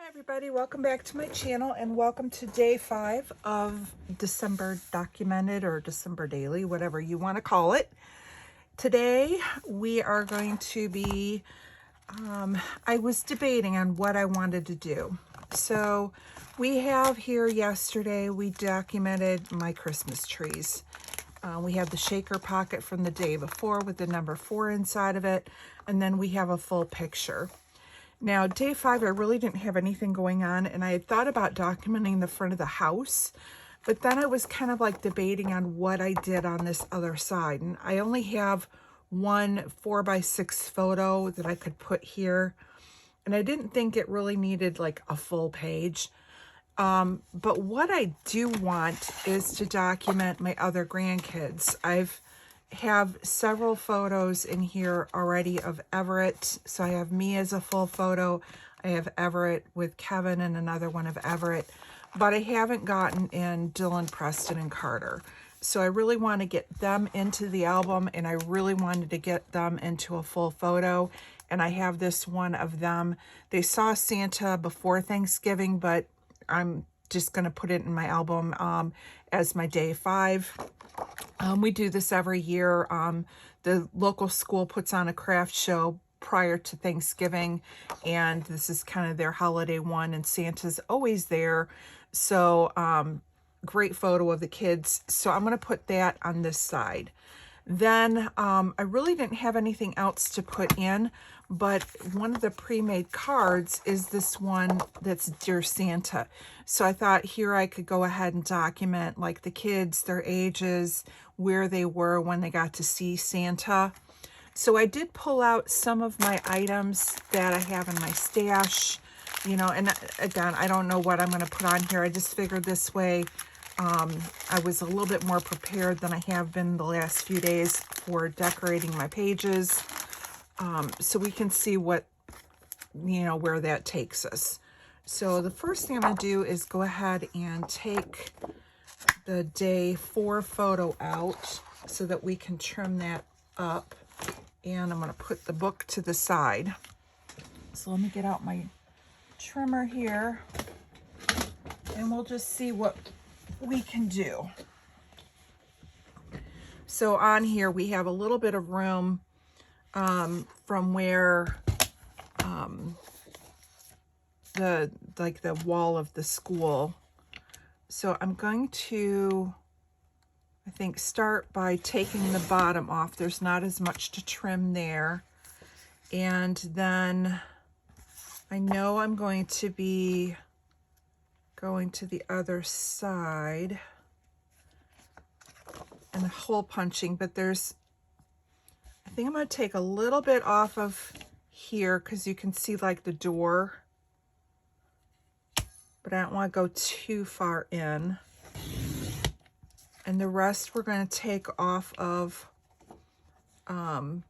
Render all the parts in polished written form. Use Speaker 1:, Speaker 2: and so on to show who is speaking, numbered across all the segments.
Speaker 1: Hi everybody, welcome back to my channel and welcome to day 5 of December Documented or December Daily, whatever you want to call it. Today we are going to be, I was debating on what I wanted to do. So we have here yesterday, we documented my Christmas trees. We have the shaker pocket from the day before with the number 4 inside of it, and then we have a full picture. Now, day 5, I really didn't have anything going on, and I had thought about documenting the front of the house, but then I was kind of like debating on what I did on this other side. And I only have one 4x6 photo that I could put here, and I didn't think it really needed like a full page. But what I do want is to document my other grandkids. Have several photos in here already of Everett. So I have me as a full photo. I have Everett with Kevin and another one of Everett. But I haven't gotten in Dylan, Preston, and Carter. So I really want to get them into the album, and I really wanted to get them into a full photo. And I have this one of them. They saw Santa before Thanksgiving, but I'm just going to put it in my album as my day 5. We do this every year. The local school puts on a craft show prior to Thanksgiving, and this is kind of their holiday one, and Santa's always there. So great photo of the kids. So I'm going to put that on this side. Then I really didn't have anything else to put in, but one of the pre-made cards is this one that's Dear Santa. So I thought here I could go ahead and document like the kids, their ages, where they were when they got to see Santa. So I did pull out some of my items that I have in my stash, you know, and again, I don't know what I'm going to put on here. I just figured this way I was a little bit more prepared than I have been the last few days for decorating my pages. So we can see what, you know, where that takes us. So the first thing I'm going to do is go ahead and take the day 4 photo out so that we can trim that up. And I'm going to put the book to the side. So let me get out my trimmer here, and we'll just see what we can do. So on here we have a little bit of room from where the wall of the school. So I'm going to, I think, start by taking the bottom off. There's not as much to trim there. And then I know I'm going to be going to the other side and hole punching, but I think I'm going to take a little bit off of here because you can see like the door, but I don't want to go too far in. And the rest we're going to take off of, oh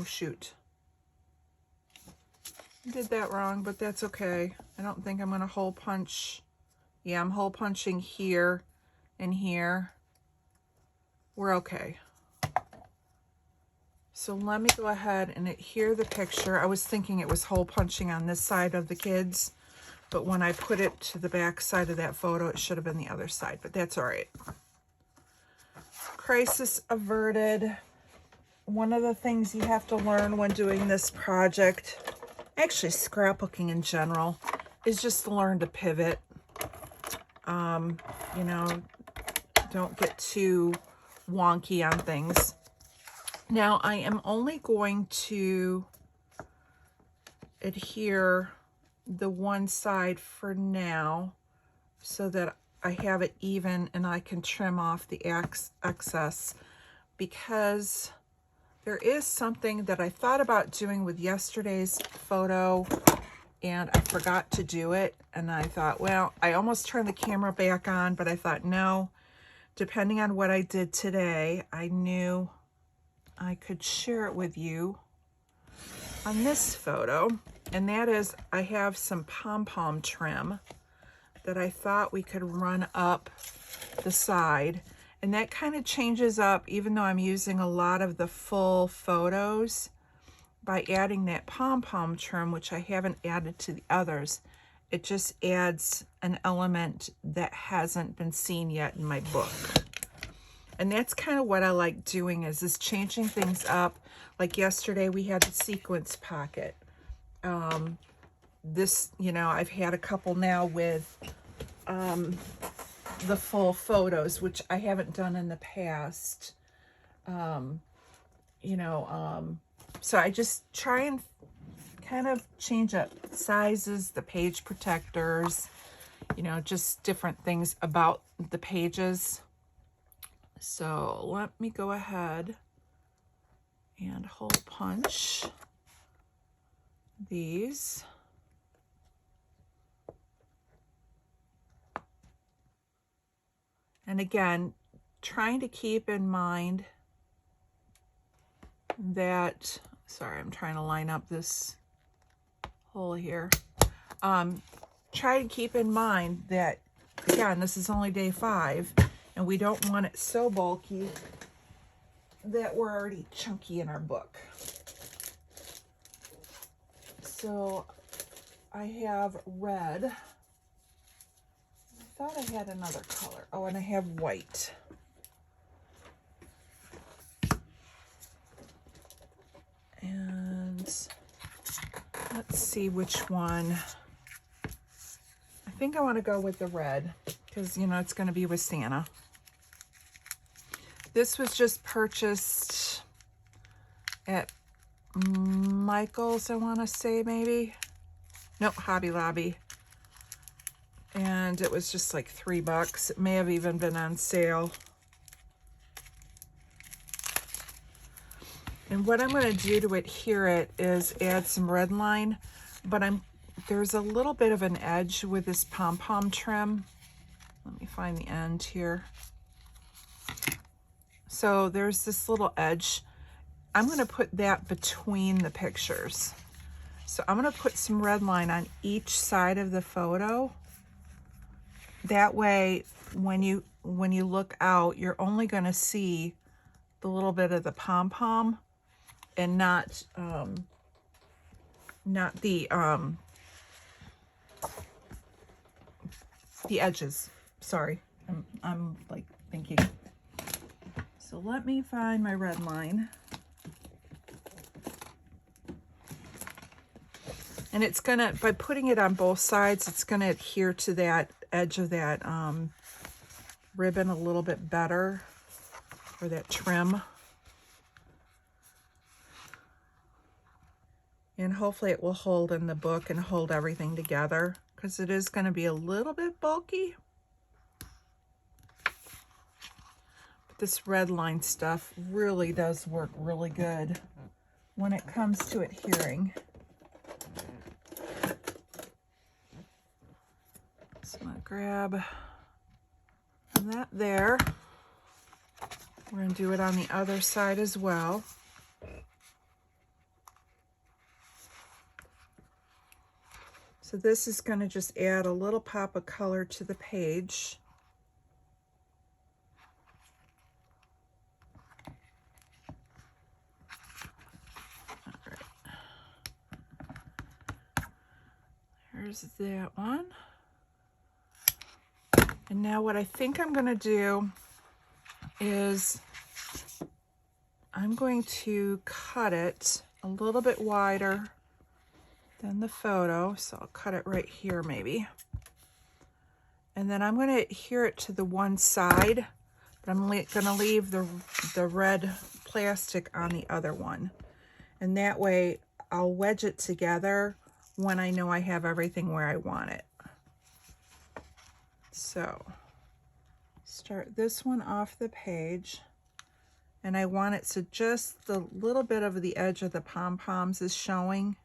Speaker 1: shoot. I did that wrong, but that's okay. I don't think I'm going to hole punch. Yeah, I'm hole punching here and here. We're okay. So let me go ahead and adhere the picture. I was thinking it was hole punching on this side of the kids, but when I put it to the back side of that photo, it should have been the other side, but that's all right. Crisis averted. One of the things you have to learn when doing this project, actually scrapbooking in general, is just to learn to pivot. You know, don't get too wonky on things. Now I am only going to adhere the one side for now so that I have it even and I can trim off the excess, because there is something that I thought about doing with yesterday's photo and I forgot to do it. And I thought, well, I almost turned the camera back on, but I thought, no, depending on what I did today, I knew I could share it with you on this photo. And that is, I have some pom-pom trim that I thought we could run up the side. And that kind of changes up, even though I'm using a lot of the full photos, by adding that pom-pom trim, which I haven't added to the others, it just adds an element that hasn't been seen yet in my book. And that's kind of what I like doing, is changing things up. Like yesterday we had the sequence pocket. This, you know, I've had a couple now with the full photos, which I haven't done in the past. You know, so I just try and kind of change up sizes, the page protectors, you know, just different things about the pages. So let me go ahead and hole punch these. And again, trying to keep in mind that, sorry, I'm trying to line up this hole here. Try to keep in mind that, again, this is only day 5, and we don't want it so bulky that we're already chunky in our book. So I have red. I thought I had another color. Oh, and I have white. And let's see which one. I think I want to go with the red because, you know, it's going to be with Santa. This was just purchased at Michael's, I want to say, maybe. Nope, Hobby Lobby. And it was just like $3. It may have even been on sale. And what I'm going to do to adhere it is add some red line, but there's a little bit of an edge with this pom-pom trim. Let me find the end here. So there's this little edge. I'm going to put that between the pictures. So I'm going to put some red line on each side of the photo. That way, when you look out, you're only going to see the little bit of the pom-pom and not the edges. Sorry, I'm like thinking. So let me find my red line. And it's gonna, by putting it on both sides, it's gonna adhere to that edge of that ribbon a little bit better, or that trim. And hopefully it will hold in the book and hold everything together, because it is going to be a little bit bulky. But this red line stuff really does work really good when it comes to adhering. So I'm going to grab that there. We're going to do it on the other side as well. So this is going to just add a little pop of color to the page. All right. There's that one. And now what I think I'm going to do is I'm going to cut it a little bit wider than the photo, so I'll cut it right here maybe. And then I'm going to adhere it to the one side, but I'm going to leave the red plastic on the other one. And that way I'll wedge it together when I know I have everything where I want it. So start this one off the page, and I want it so just the little bit of the edge of the pom-poms is showing.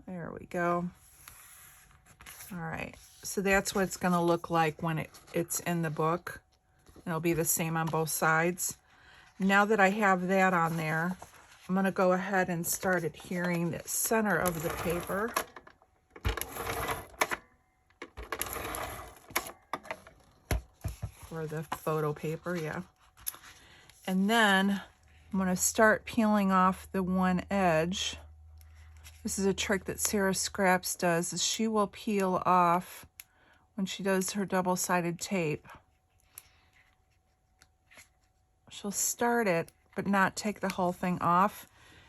Speaker 1: There we go. All right, so that's what it's going to look like when it's in the book. It'll be the same on both sides. Now that I have that on there, I'm going to go ahead and start adhering the center of the paper. or the photo paper, yeah. And then I'm going to start peeling off the one edge. This is a trick that Sarah Scraps does, is she will peel off when she does her double-sided tape. She'll start it, but not take the whole thing off.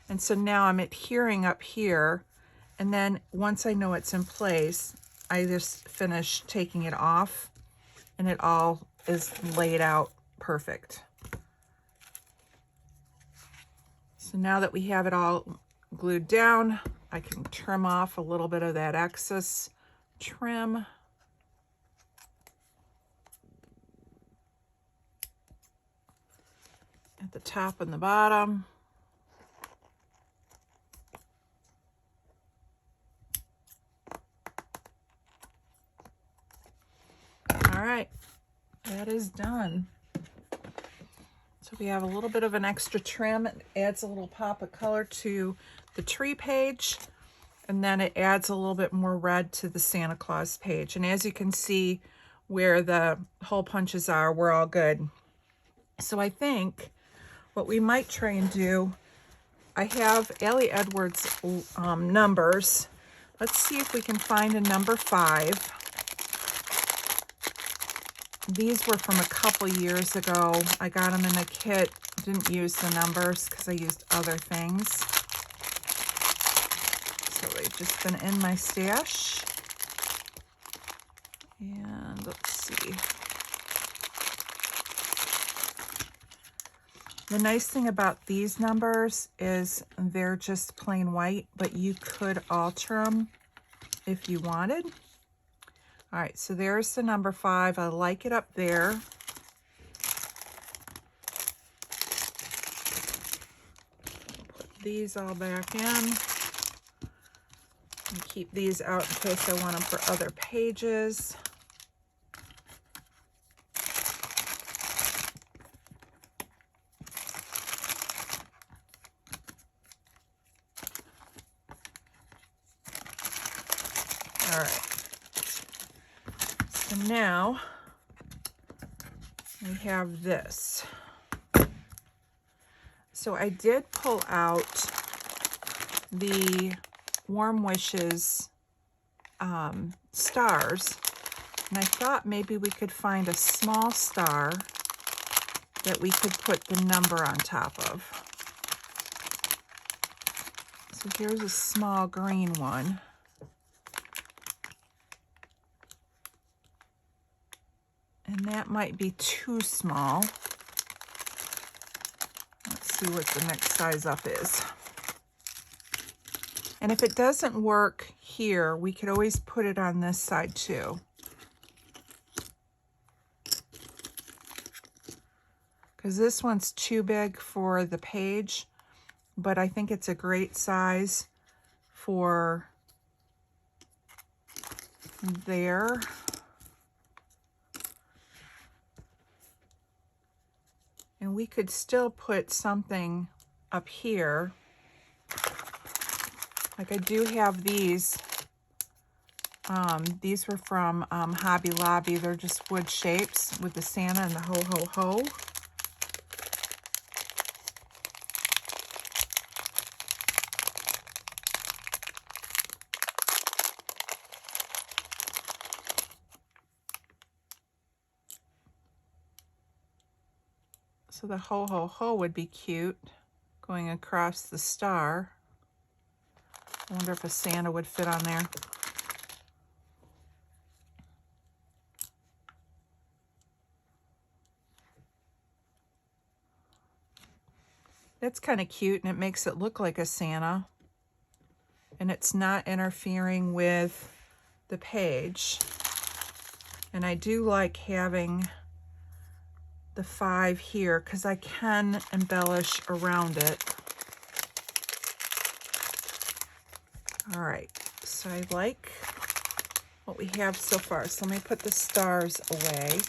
Speaker 1: And so now I'm adhering up here, and then once I know it's in place, I just finish taking it off, and it all is laid out perfect. So now that we have it all glued down, I can trim off a little bit of that excess trim. At the top and the bottom. All right, that is done. So we have a little bit of an extra trim. It adds a little pop of color to the tree page, and then it adds a little bit more red to the Santa Claus page. And as you can see where the hole punches are, we're all good. So I think what we might try and do, I have Allie Edwards numbers. Let's see if we can find a number 5. These were from a couple years ago. I got them in a kit. Didn't use the numbers because I used other things. So they've just been in my stash. And let's see. The nice thing about these numbers is they're just plain white, but you could alter them if you wanted. All right, so there's the number 5. I like it up there. Put these all back in. And keep these out in case I want them for other pages. All right. So now we have this. So I did pull out the Warm Wishes stars, and I thought maybe we could find a small star that we could put the number on top of. So here's a small green one. And that might be too small. Let's see what the next size up is. And if it doesn't work here, we could always put it on this side too. Because this one's too big for the page, but I think it's a great size for there. And we could still put something up here. Like I do have these. These were from Hobby Lobby. They're just wood shapes with the Santa and the ho ho ho. So the ho ho ho would be cute going across the star. I wonder if a Santa would fit on there. That's kind of cute, and it makes it look like a Santa. And it's not interfering with the page. And I do like having the 5 here because I can embellish around it. All right, so I like what we have so far. So let me put the stars away.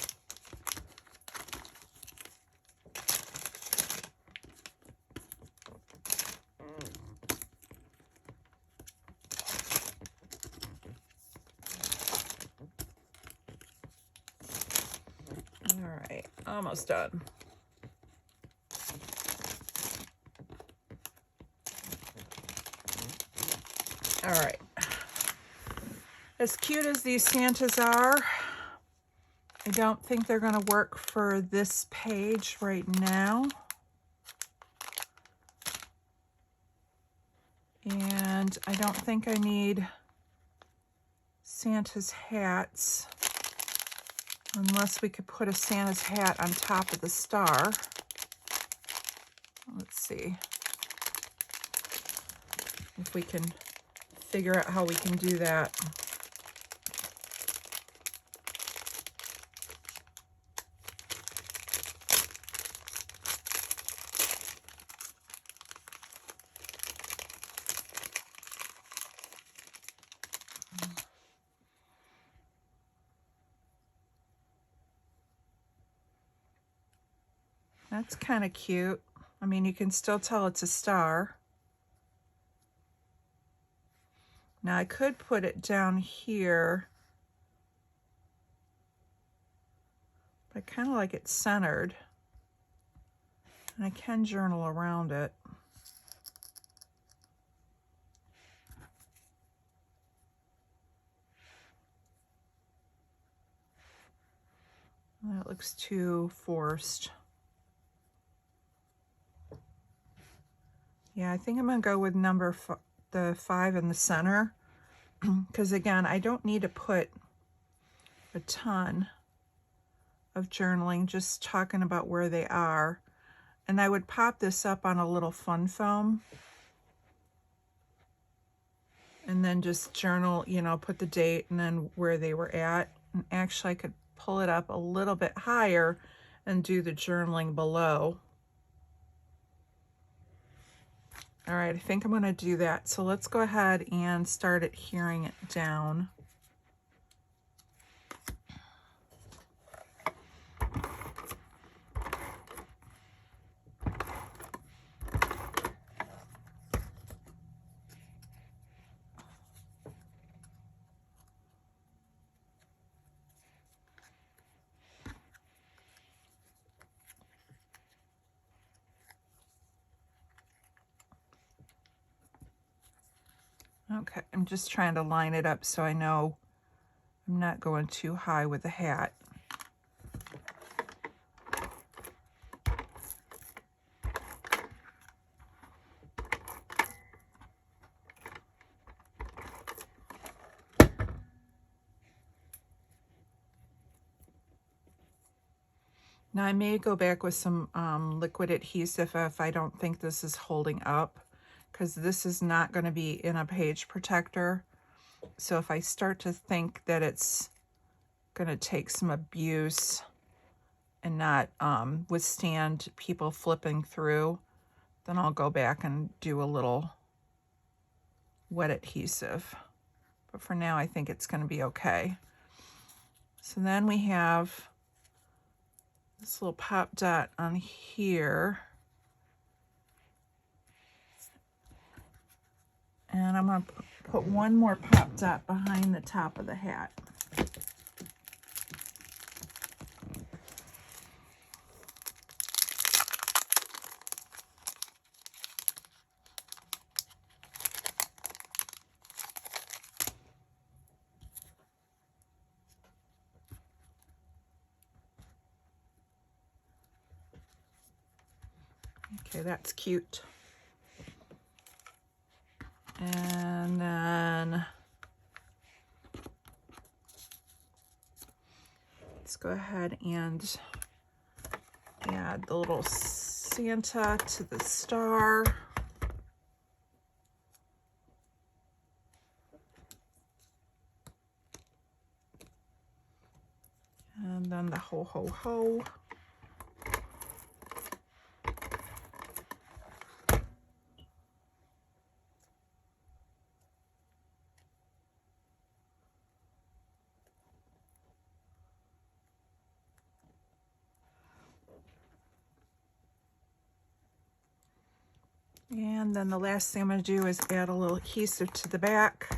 Speaker 1: All right, almost done. All right. As cute as these Santas are, I don't think they're going to work for this page right now. And I don't think I need Santa's hats, unless we could put a Santa's hat on top of the star. Let's see if we can figure out how we can do that. That's kind of cute. I mean, you can still tell it's a star. Now I could put it down here, but I kind of like it centered. And I can journal around it. That looks too forced. Yeah, I think I'm gonna go with the 5 in the center, because again, I don't need to put a ton of journaling, just talking about where they are. And I would pop this up on a little fun foam and then just journal, you know, put the date and then where they were at. And actually I could pull it up a little bit higher and do the journaling below. All right, I think I'm going to do that. So let's go ahead and start adhering it down. Okay, I'm just trying to line it up so I know I'm not going too high with the hat. Now I may go back with some liquid adhesive if I don't think this is holding up, because this is not going to be in a page protector. So if I start to think that it's going to take some abuse and not withstand people flipping through, then I'll go back and do a little wet adhesive. But for now, I think it's going to be okay. So then we have this little pop dot on here. And I'm going to put one more pop dot behind the top of the hat. Okay, that's cute. And then let's go ahead and add the little Santa to the star. And then the ho, ho, ho. And then the last thing I'm going to do is add a little adhesive to the back.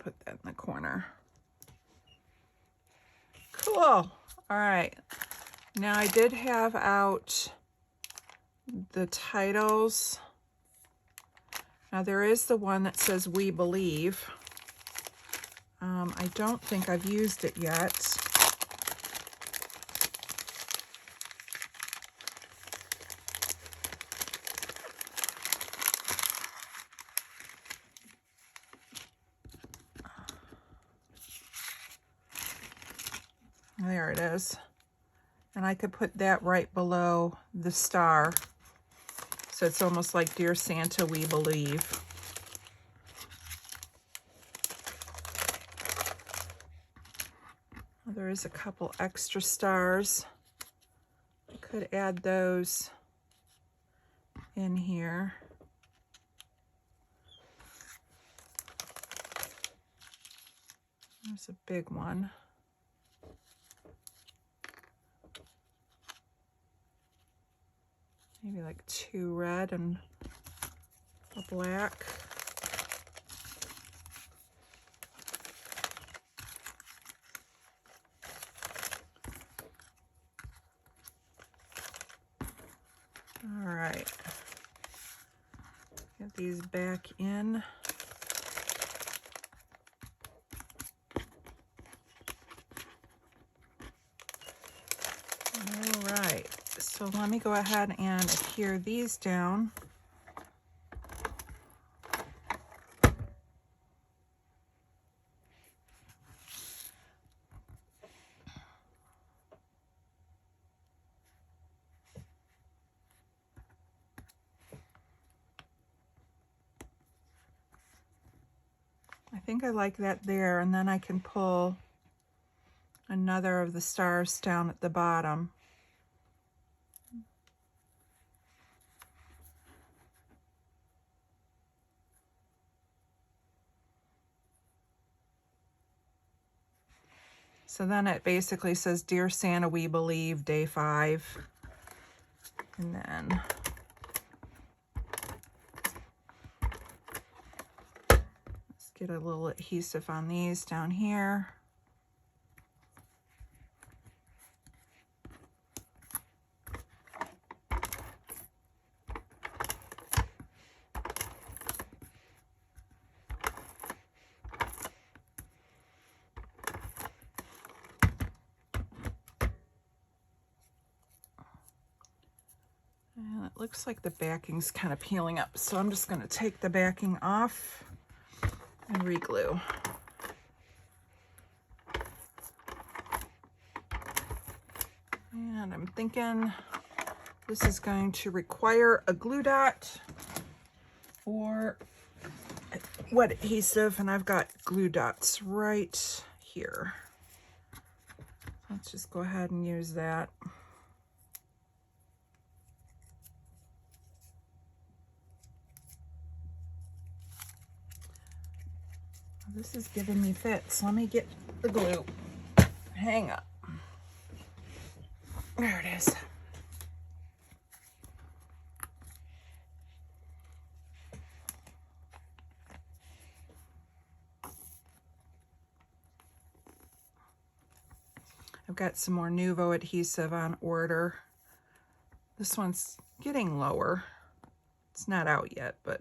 Speaker 1: put that in the corner. Cool. All right. Now I did have out the titles. Now there is the one that says We Believe. I don't think I've used it yet. There it is. And I could put that right below the star. So it's almost like Dear Santa, We Believe. There is a couple extra stars. I could add those in here. There's a big one. Maybe like 2 red and a black. All right. Get these back in. All right. So let me go ahead and adhere these down. I think I like that there, and then I can pull another of the stars down at the bottom. So then it basically says, Dear Santa, We Believe, Day 5. And then let's get a little adhesive on these down here. And it looks like the backing's kind of peeling up, so I'm just going to take the backing off and re-glue. And I'm thinking this is going to require a glue dot or wet adhesive, and I've got glue dots right here. Let's just go ahead and use that. This is giving me fits. Let me get the glue. Hang up. There it is. I've got some more Nuvo adhesive on order. This one's getting lower. It's not out yet, but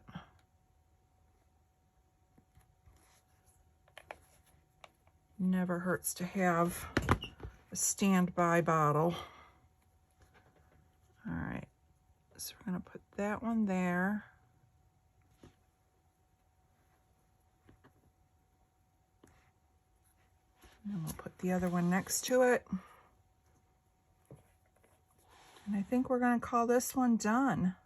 Speaker 1: never hurts to have a standby bottle. All right, so we're going to put that one there. And we'll put the other one next to it. And I think we're going to call this one done.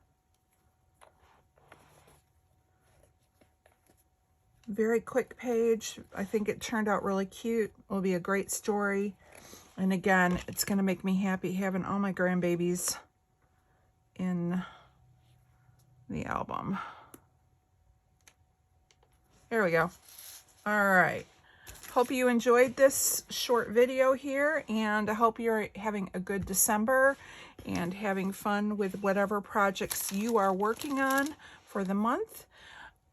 Speaker 1: Very quick page. I think it turned out really cute. It'll be a great story. And again, it's going to make me happy having all my grandbabies in the album. There we go. All right. Hope you enjoyed this short video here, and I hope you're having a good December and having fun with whatever projects you are working on for the month.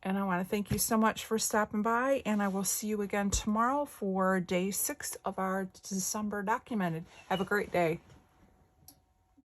Speaker 1: And I want to thank you so much for stopping by, and I will see you again tomorrow for day 6 of our December documented. Have a great day.